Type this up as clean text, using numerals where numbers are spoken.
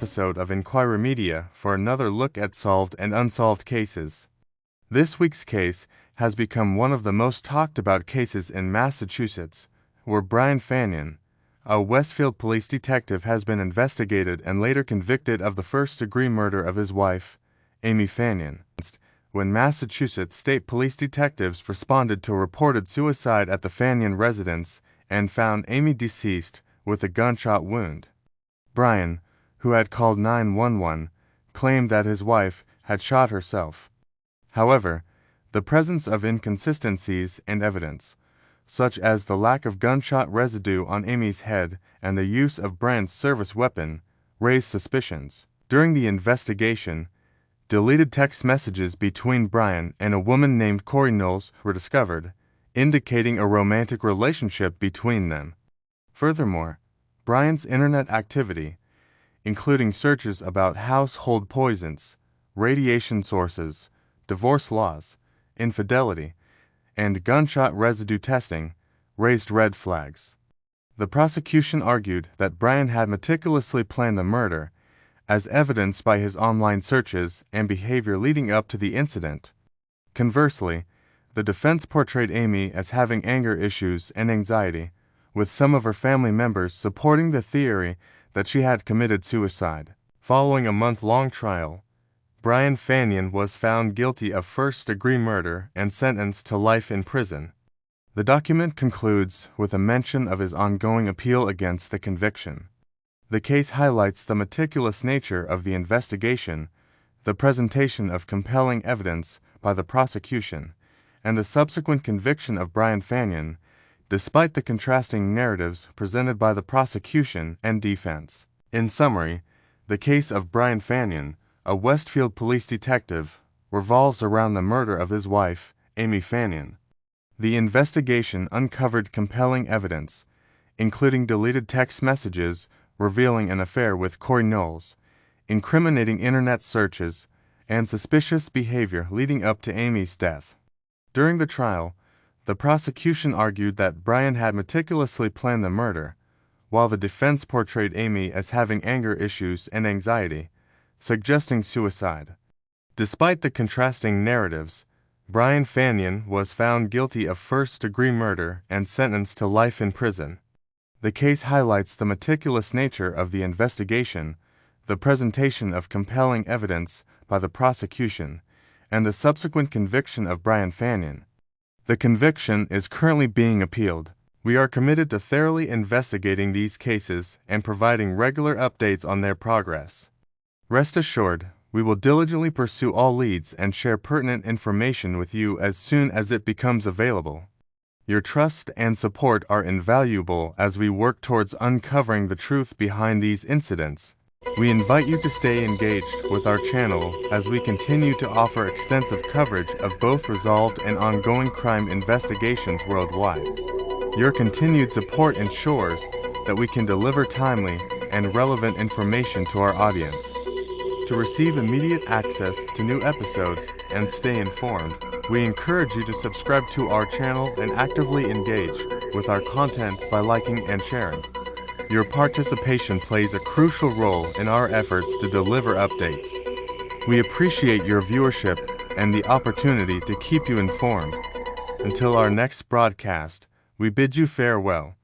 episode of Inq.wireMedia for another look at solved and unsolved cases. This week's case has become one of the most talked about cases in Massachusetts, where Brian Fanion, a Westfield police detective, has been investigated and later convicted of the first-degree murder of his wife, Amy Fanion, when Massachusetts State Police detectives responded to a reported suicide at the Fanion residence and found Amy deceased with a gunshot wound. Brian, who had called 911, claimed that his wife had shot herself. However, the presence of inconsistencies in evidence, such as the lack of gunshot residue on Amy's head and the use of Brian's service weapon, raised suspicions. During the investigation, deleted text messages between Brian and a woman named Corey Knowles were discovered, indicating a romantic relationship between them. Furthermore, Brian's internet activity, including searches about household poisons, radiation sources, divorce laws, infidelity, and gunshot residue testing, raised red flags. The prosecution argued that Brian had meticulously planned the murder, as evidenced by his online searches and behavior leading up to the incident. Conversely, the defense portrayed Amy as having anger issues and anxiety, with some of her family members supporting the theory that she had committed suicide. Following a month-long trial, Brian Fanion was found guilty of first-degree murder and sentenced to life in prison. The document concludes with a mention of his ongoing appeal against the conviction. The case highlights the meticulous nature of the investigation, the presentation of compelling evidence by the prosecution, and the subsequent conviction of Brian Fanion, despite the contrasting narratives presented by the prosecution and defense. In summary, the case of Brian Fanion, a Westfield police detective, revolves around the murder of his wife, Amy Fanion. The investigation uncovered compelling evidence, including deleted text messages revealing an affair with Corey Knowles, incriminating internet searches, and suspicious behavior leading up to Amy's death. During the trial, the prosecution argued that Brian had meticulously planned the murder, while the defense portrayed Amy as having anger issues and anxiety, suggesting suicide. Despite the contrasting narratives, Brian Fanion was found guilty of first-degree murder and sentenced to life in prison. The case highlights the meticulous nature of the investigation, the presentation of compelling evidence by the prosecution, and the subsequent conviction of Brian Fanion. The conviction is currently being appealed. We are committed to thoroughly investigating these cases and providing regular updates on their progress. Rest assured, we will diligently pursue all leads and share pertinent information with you as soon as it becomes available. Your trust and support are invaluable as we work towards uncovering the truth behind these incidents. We invite you to stay engaged with our channel as we continue to offer extensive coverage of both resolved and ongoing crime investigations worldwide. Your continued support ensures that we can deliver timely and relevant information to our audience. To receive immediate access to new episodes and stay informed, we encourage you to subscribe to our channel and actively engage with our content by liking and sharing. Your participation plays a crucial role in our efforts to deliver updates. We appreciate your viewership and the opportunity to keep you informed. Until our next broadcast, we bid you farewell.